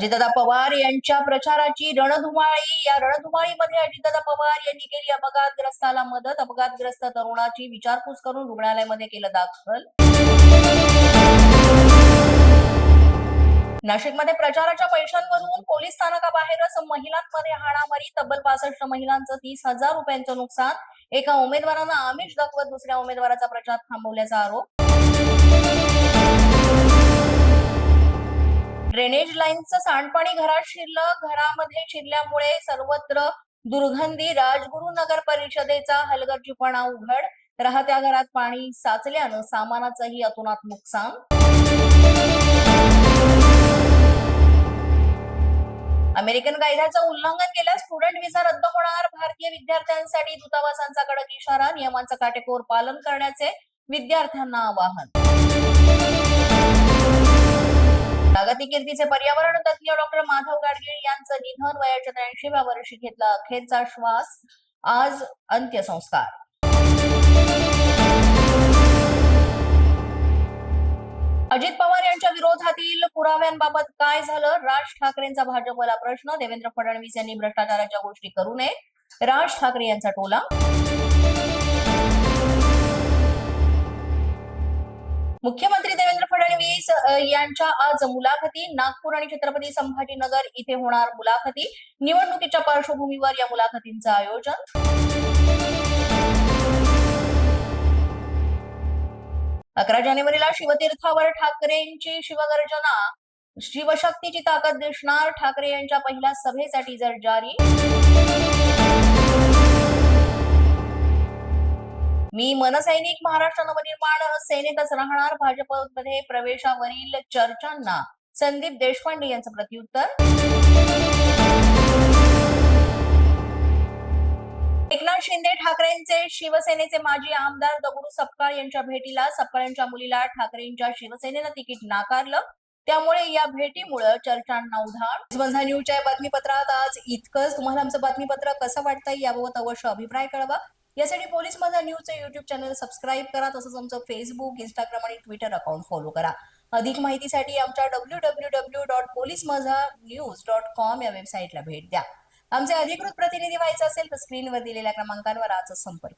अजितदादा पवार यांच्या प्रचाराची रणधुमाळी. या रणधुमाळीमध्ये अजितदादा पवार यांनी केली अपघातग्रस्ताला मदत. अपघातग्रस्त तरुणाची विचारपूस करून रुग्णालयामध्ये केलं दाखल. नाशिकमध्ये प्रचाराच्या पैशांवरून पोलीस स्थानकाबाहेरच महिलांमध्ये हाणामारी. तब्बल 65 महिलांचं 30,000 रुपयांचं नुकसान. एका उमेदवारानं आमिष दाखवत दुसऱ्या उमेदवाराचा प्रचार थांबवल्याचा आरोप. ड्रेनेज लाईनचं सांडपाणी घरात शिरलं. घरामध्ये शिरल्यामुळे सर्वत्र दुर्गंधी. राजगुरू नगर परिषदेचा हलगर्जीपणा उघड. राहत्या घरात पाणी साचल्यानं सामानाचंही अतोनात नुकसान. अमेरिकन कायद्याचं उल्लंघन केल्यास स्टुडंट व्हिसा रद्द होणार. भारतीय विद्यार्थ्यांसाठी दूतावासांचा कडक इशारा. नियमांचं काटेकोर पालन करण्याचे विद्यार्थ्यांना आवाहन. जागतिक कीर्तीचे पर्यावरण तज्ञ डॉक्टर माधव गाडगीळ यांचं निधन. वयाच्या 83व्या वर्षी घेतला अखेरचा श्वास. आज अंत्यसंस्कार. अजित पवार यांच्या विरोधातील पुराव्यांबाबत काय झालं? राज ठाकरेंचा भाजपला प्रश्न. देवेंद्र फडणवीस यांनी भ्रष्टाचाराच्या गोष्टी करू नये. राज ठाकरे यांचा टोला. मुख्यमंत्री देवेंद्र फडणवीस यांच्या आज मुलाखती. नागपूर आणि छत्रपती संभाजीनगर इथे होणार मुलाखती. निवडणुकीच्या पार्श्वभूमीवर या मुलाखतींचं आयोजन. 11 जानेवारीला शिवतीर्थावर ठाकरेंची शिवगर्जना. शिवशक्तीची ताकद दिसणार. ठाकरे यांच्या पहिल्या सभेसाठी टीजर जारी. मी मनसैनिक. महाराष्ट्र नवनिर्माण सेनेतच राहणार. भाजपमध्ये प्रवेशावरील चर्चांना संदीप देशपांडे यांचं प्रत्युत्तर. एकनाथ शिंदे ठाकरेंचे शिवसेनेचे माजी आमदार दगडू सपकाळ यांच्या भेटीला. सपकाळ यांच्या मुलीला ठाकरेंच्या शिवसेनेनं तिकीट नाकारलं. त्यामुळे या भेटीमुळे चर्चांना उधाण. माझा न्यूजच्या बातमीपत्रात आज इतकंच. तुम्हाला आमचं बातमीपत्र कसं वाटतंय याबाबत अवश्य अभिप्राय कळवा. यासाठी पोलीस माझा न्यूजचं युट्यूब चॅनल सबस्क्राईब करा. तसंच आमचं फेसबुक, इंस्टाग्राम आणि ट्विटर अकाउंट फॉलो करा. अधिक माहितीसाठी आमच्या www.policemazhanews.com या वेबसाईटला भेट द्या. आमचे अधिकृत प्रतिनिधी व्हायचे असेल तर स्क्रीनवर दिलेल्या क्रमांकांवर आजच संपर्क